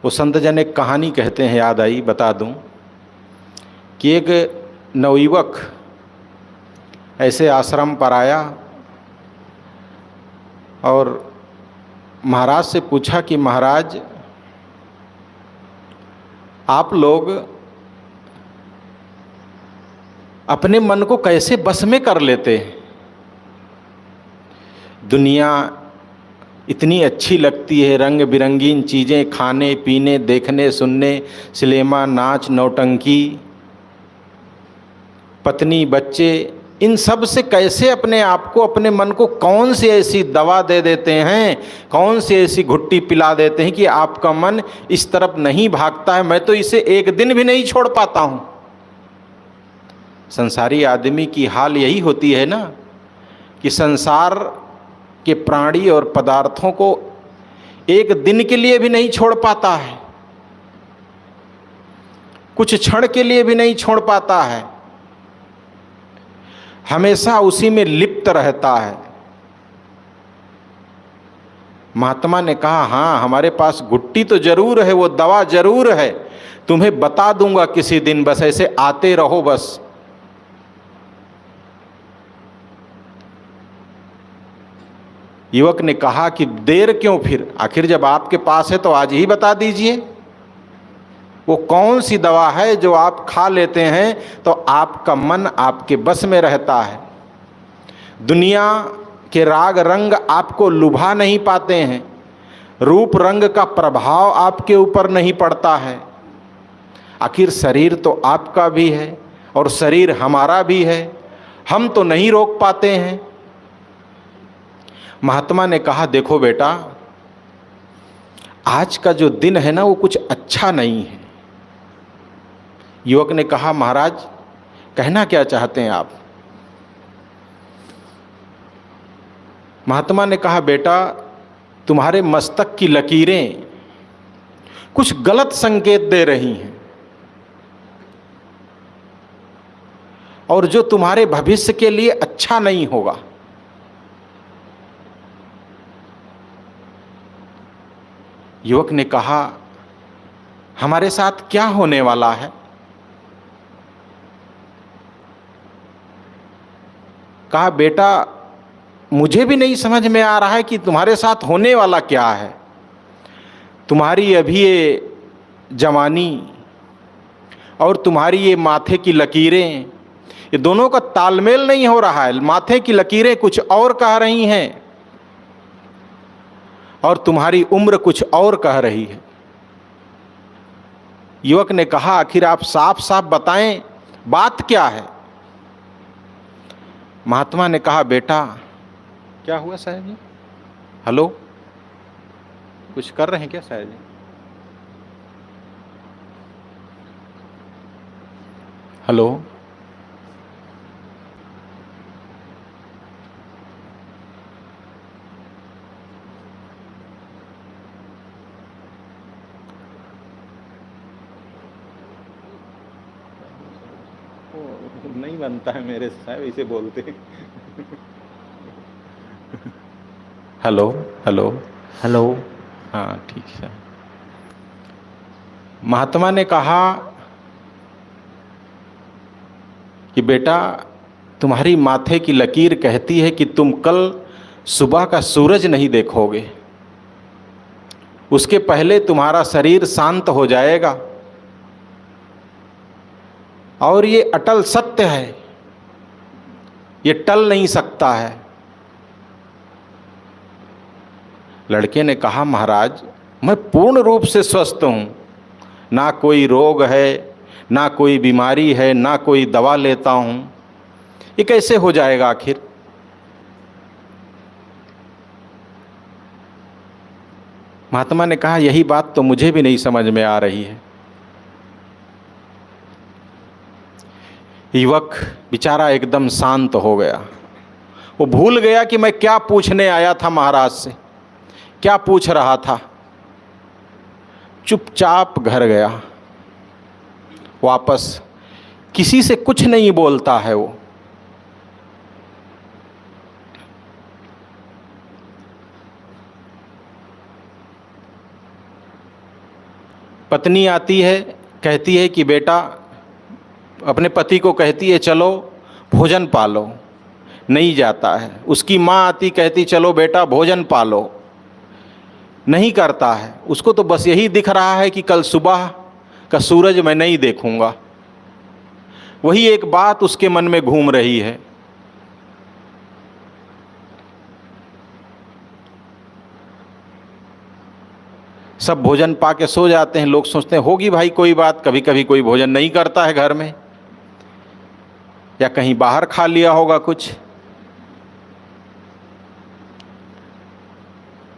वो संत जन एक कहानी कहते हैं, याद आई, बता दूं कि एक नवयुवक ऐसे आश्रम पर आया और महाराज से पूछा कि महाराज, आप लोग अपने मन को कैसे बस में कर लेते हैं? दुनिया इतनी अच्छी लगती है, रंग बिरंगीन चीज़ें, खाने पीने, देखने सुनने, सिनेमा, नाच, नौटंकी, पत्नी, बच्चे, इन सब से कैसे अपने आप को, अपने मन को कौन सी ऐसी दवा दे देते हैं, कौन सी ऐसी घुट्टी पिला देते हैं कि आपका मन इस तरफ नहीं भागता है? मैं तो इसे एक दिन भी नहीं छोड़ पाता हूँ। संसारी आदमी की हाल यही होती है ना कि संसार के प्राणी और पदार्थों को एक दिन के लिए भी नहीं छोड़ पाता है, कुछ क्षण के लिए भी नहीं छोड़ पाता है, हमेशा उसी में लिप्त रहता है। महात्मा ने कहा, हाँ, हमारे पास गुट्टी तो जरूर है, वो दवा जरूर है, तुम्हें बता दूंगा किसी दिन, बस ऐसे आते रहो बस। युवक ने कहा कि देर क्यों फिर, आखिर जब आपके पास है तो आज ही बता दीजिए, वो कौन सी दवा है जो आप खा लेते हैं तो आपका मन आपके बस में रहता है? दुनिया के राग रंग आपको लुभा नहीं पाते हैं, रूप रंग का प्रभाव आपके ऊपर नहीं पड़ता है। आखिर शरीर तो आपका भी है और शरीर हमारा भी है, हम तो नहीं रोक पाते हैं। महात्मा ने कहा, देखो बेटा, आज का जो दिन है ना वो कुछ अच्छा नहीं है। युवक ने कहा, महाराज कहना क्या चाहते हैं आप? महात्मा ने कहा, बेटा, तुम्हारे मस्तक की लकीरें कुछ गलत संकेत दे रही हैं और जो तुम्हारे भविष्य के लिए अच्छा नहीं होगा। युवक ने कहा, हमारे साथ क्या होने वाला है? कहा, बेटा, मुझे भी नहीं समझ में आ रहा है कि तुम्हारे साथ होने वाला क्या है। तुम्हारी अभी ये जवानी और तुम्हारी ये माथे की लकीरें, ये दोनों का तालमेल नहीं हो रहा है। माथे की लकीरें कुछ और कह रही हैं और तुम्हारी उम्र कुछ और कह रही है। युवक ने कहा, आखिर आप साफ साफ बताएं, बात क्या है? महात्मा ने कहा, बेटा, क्या हुआ साहब जी? हेलो, कुछ कर रहे हैं क्या साहब जी? हेलो, नहीं बनता है मेरे साहब, इसे बोलते हैं। Hello hello hello. हाँ, ठीक है। महात्मा ने कहा कि बेटा, तुम्हारी माथे की लकीर कहती है कि तुम कल सुबह का सूरज नहीं देखोगे, उसके पहले तुम्हारा शरीर शांत हो जाएगा। और ये अटल सत्य है, ये टल नहीं सकता है। लड़के ने कहा, महाराज, मैं पूर्ण रूप से स्वस्थ हूँ, ना कोई रोग है, ना कोई बीमारी है, ना कोई दवा लेता हूँ, ये कैसे हो जाएगा आखिर? महात्मा ने कहा, यही बात तो मुझे भी नहीं समझ में आ रही है। युवक बेचारा एकदम शांत हो गया। वो भूल गया कि मैं क्या पूछने आया था महाराज से, क्या पूछ रहा था। चुपचाप घर गया वापस, किसी से कुछ नहीं बोलता है वो। पत्नी आती है, कहती है कि बेटा, अपने पति को कहती है चलो भोजन पालो, नहीं जाता है। उसकी माँ आती, कहती चलो बेटा भोजन पालो, नहीं करता है। उसको तो बस यही दिख रहा है कि कल सुबह का सूरज मैं नहीं देखूंगा। वही एक बात उसके मन में घूम रही है। सब भोजन पा के सो जाते हैं। लोग सोचते हैं होगी भाई कोई बात, कभी कभी कोई भोजन नहीं करता है घर में, या कहीं बाहर खा लिया होगा कुछ।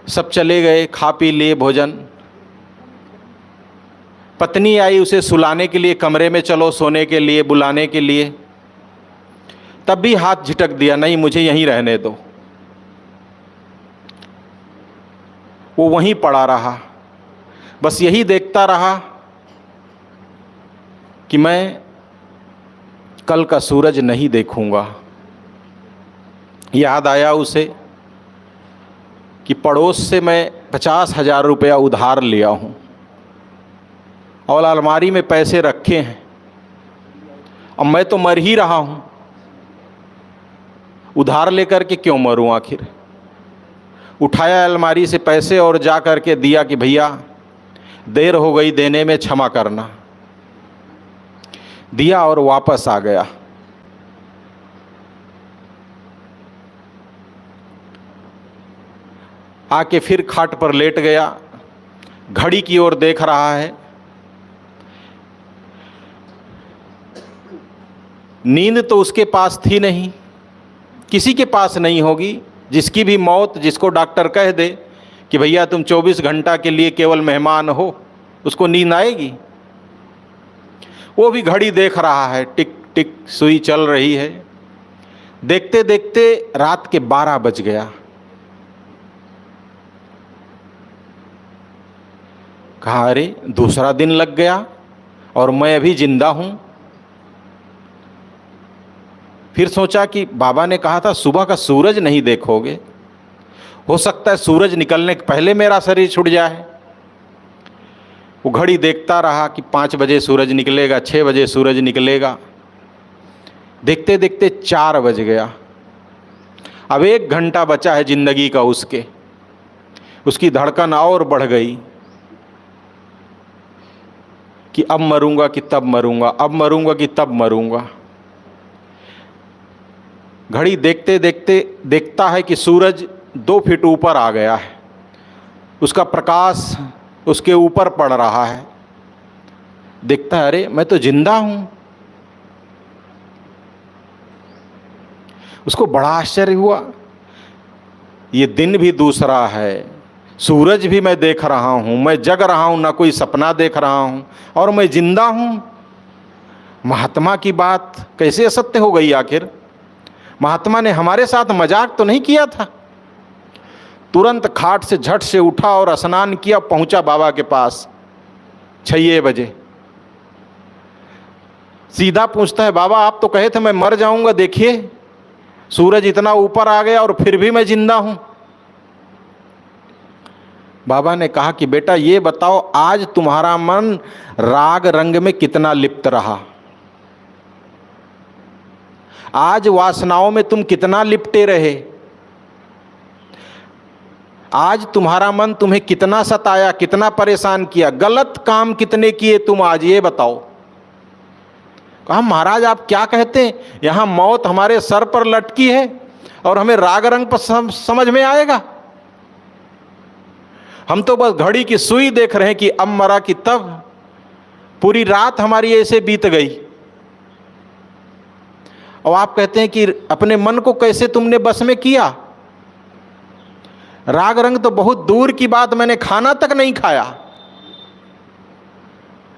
सब चले गए, खा पी लिए भोजन। पत्नी आई उसे सुलाने के लिए, कमरे में चलो सोने के लिए बुलाने के लिए, तब भी हाथ झिटक दिया, नहीं मुझे यहीं रहने दो। वो वहीं पड़ा रहा, बस यही देखता रहा कि मैं कल का सूरज नहीं देखूंगा। याद आया उसे कि पड़ोस से मैं 50,000 रुपया उधार लिया हूँ और अलमारी में पैसे रखे हैं, अब मैं तो मर ही रहा हूँ, उधार लेकर के क्यों मरूँ आखिर। उठाया अलमारी से पैसे और जा कर के दिया कि भैया देर हो गई देने में, क्षमा करना। दिया और वापस आ गया। आके फिर खाट पर लेट गया, घड़ी की ओर देख रहा है। नींद तो उसके पास थी नहीं, किसी के पास नहीं होगी। जिसकी भी मौत, जिसको डॉक्टर कह दे कि भैया तुम 24 घंटा के लिए केवल मेहमान हो, उसको नींद आएगी? वो भी घड़ी देख रहा है, टिक टिक सुई चल रही है। देखते देखते रात के 12 बज गया। कहा अरे दूसरा दिन लग गया और मैं अभी जिंदा हूं। फिर सोचा कि बाबा ने कहा था सुबह का सूरज नहीं देखोगे, हो सकता है सूरज निकलने के पहले मेरा शरीर छूट जाए। वो घड़ी देखता रहा कि 5 बजे सूरज निकलेगा, 6 बजे सूरज निकलेगा। देखते देखते 4 बज गया। अब 1 घंटा बचा है जिंदगी का उसके। उसकी धड़कन और बढ़ गई कि अब मरूंगा कि तब मरूंगा, अब मरूंगा कि तब मरूंगा। घड़ी देखते देखते देखता है कि सूरज 2 फीट ऊपर आ गया है, उसका प्रकाश उसके ऊपर पड़ रहा है। देखता है अरे मैं तो जिंदा हूं। उसको बड़ा आश्चर्य हुआ, ये दिन भी दूसरा है, सूरज भी मैं देख रहा हूं, मैं जग रहा हूं, ना कोई सपना देख रहा हूं और मैं जिंदा हूं। महात्मा की बात कैसे असत्य हो गई आखिर? महात्मा ने हमारे साथ मजाक तो नहीं किया था? तुरंत खाट से झट से उठा और स्नान किया, पहुंचा बाबा के पास 6 बजे। सीधा पूछता है बाबा आप तो कहे थे मैं मर जाऊंगा, देखिए सूरज इतना ऊपर आ गया और फिर भी मैं जिंदा हूं। बाबा ने कहा कि बेटा ये बताओ आज तुम्हारा मन राग रंग में कितना लिप्त रहा, आज वासनाओं में तुम कितना लिपटे रहे, आज तुम्हारा मन तुम्हें कितना सताया, कितना परेशान किया, गलत काम कितने किए तुम आज, ये बताओ। कहा महाराज आप क्या कहते हैं, यहां मौत हमारे सर पर लटकी है और हमें राग रंग पर समझ में आएगा? हम तो बस घड़ी की सुई देख रहे हैं कि अब मरा कि तब। पूरी रात हमारी ऐसे बीत गई और आप कहते हैं कि अपने मन को कैसे तुमने बस में किया? राग रंग तो बहुत दूर की बात, मैंने खाना तक नहीं खाया।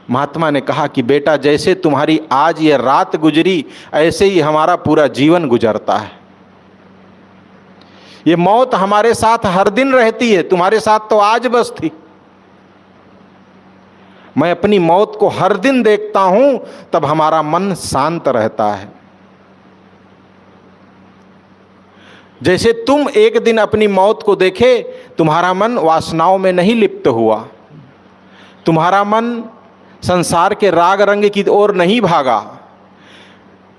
महात्मा ने कहा कि बेटा जैसे तुम्हारी आज ये रात गुजरी ऐसे ही हमारा पूरा जीवन गुजरता है। ये मौत हमारे साथ हर दिन रहती है, तुम्हारे साथ तो आज बस थी। मैं अपनी मौत को हर दिन देखता हूं, तब हमारा मन शांत रहता है। जैसे तुम एक दिन अपनी मौत को देखे, तुम्हारा मन वासनाओं में नहीं लिप्त हुआ, तुम्हारा मन संसार के राग रंग की ओर नहीं भागा,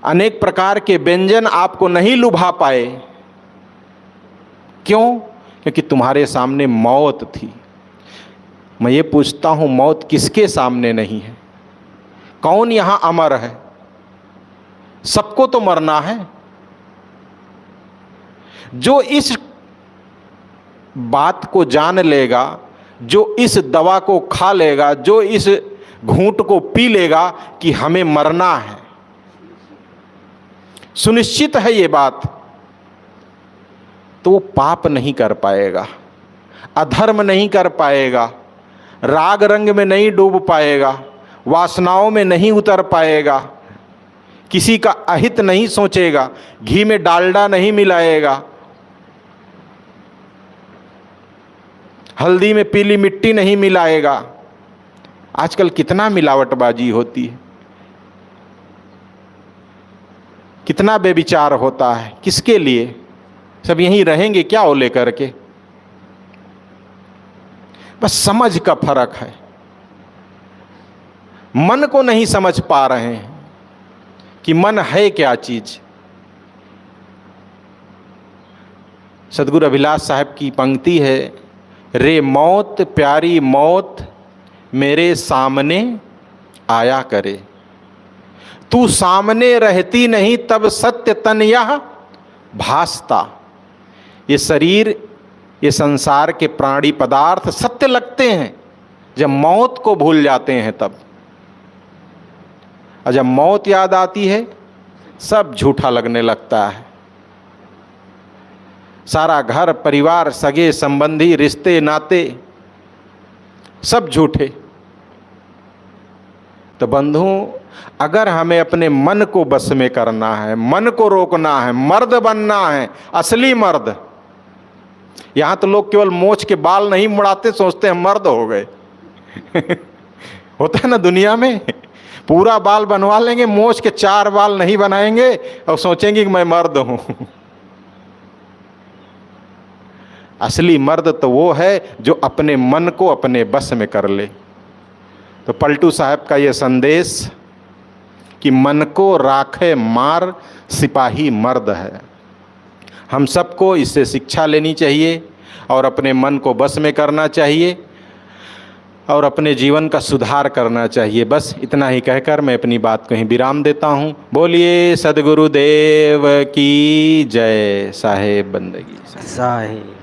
अनेक प्रकार के व्यंजन आपको नहीं लुभा पाए। क्यों? क्योंकि तुम्हारे सामने मौत थी। मैं ये पूछता हूं, मौत किसके सामने नहीं है? कौन यहां अमर है? सबको तो मरना है। जो इस बात को जान लेगा, जो इस दवा को खा लेगा, जो इस घूंट को पी लेगा कि हमें मरना है, सुनिश्चित है ये बात, तो वो पाप नहीं कर पाएगा, अधर्म नहीं कर पाएगा, राग रंग में नहीं डूब पाएगा, वासनाओं में नहीं उतर पाएगा, किसी का अहित नहीं सोचेगा, घी में डालडा नहीं मिलाएगा, हल्दी में पीली मिट्टी नहीं मिलाएगा। आजकल कितना मिलावटबाजी होती है, कितना बेविचार होता है। किसके लिए? सब यहीं रहेंगे क्या वो लेकर के? बस समझ का फर्क है। मन को नहीं समझ पा रहे हैं कि मन है क्या चीज। सदगुरु अभिलाष साहब की पंक्ति है, रे मौत प्यारी मौत मेरे सामने आया करे, तू सामने रहती नहीं तब सत्य तन यह भासता। ये शरीर, ये संसार के प्राणी पदार्थ सत्य लगते हैं जब मौत को भूल जाते हैं तब। और जब मौत याद आती है सब झूठा लगने लगता है। सारा घर परिवार, सगे संबंधी, रिश्ते नाते सब झूठे। तो बंधुओं, अगर हमें अपने मन को बस में करना है, मन को रोकना है, मर्द बनना है, असली मर्द। यहां तो लोग केवल मोछ के बाल नहीं मुड़ाते, सोचते हैं मर्द हो गए। होता है ना दुनिया में, पूरा बाल बनवा लेंगे, मोछ के 4 बाल नहीं बनाएंगे और सोचेंगे कि मैं मर्द हूं। असली मर्द तो वो है जो अपने मन को अपने बस में कर ले। तो पलटू साहब का ये संदेश कि मन को राखे मार सिपाही मर्द है। हम सबको इससे शिक्षा लेनी चाहिए और अपने मन को बस में करना चाहिए और अपने जीवन का सुधार करना चाहिए। बस इतना ही कहकर मैं अपनी बात को ही विराम देता हूँ। बोलिए सद्गुरुदेव की जय। साहेब बंदगी साहेब।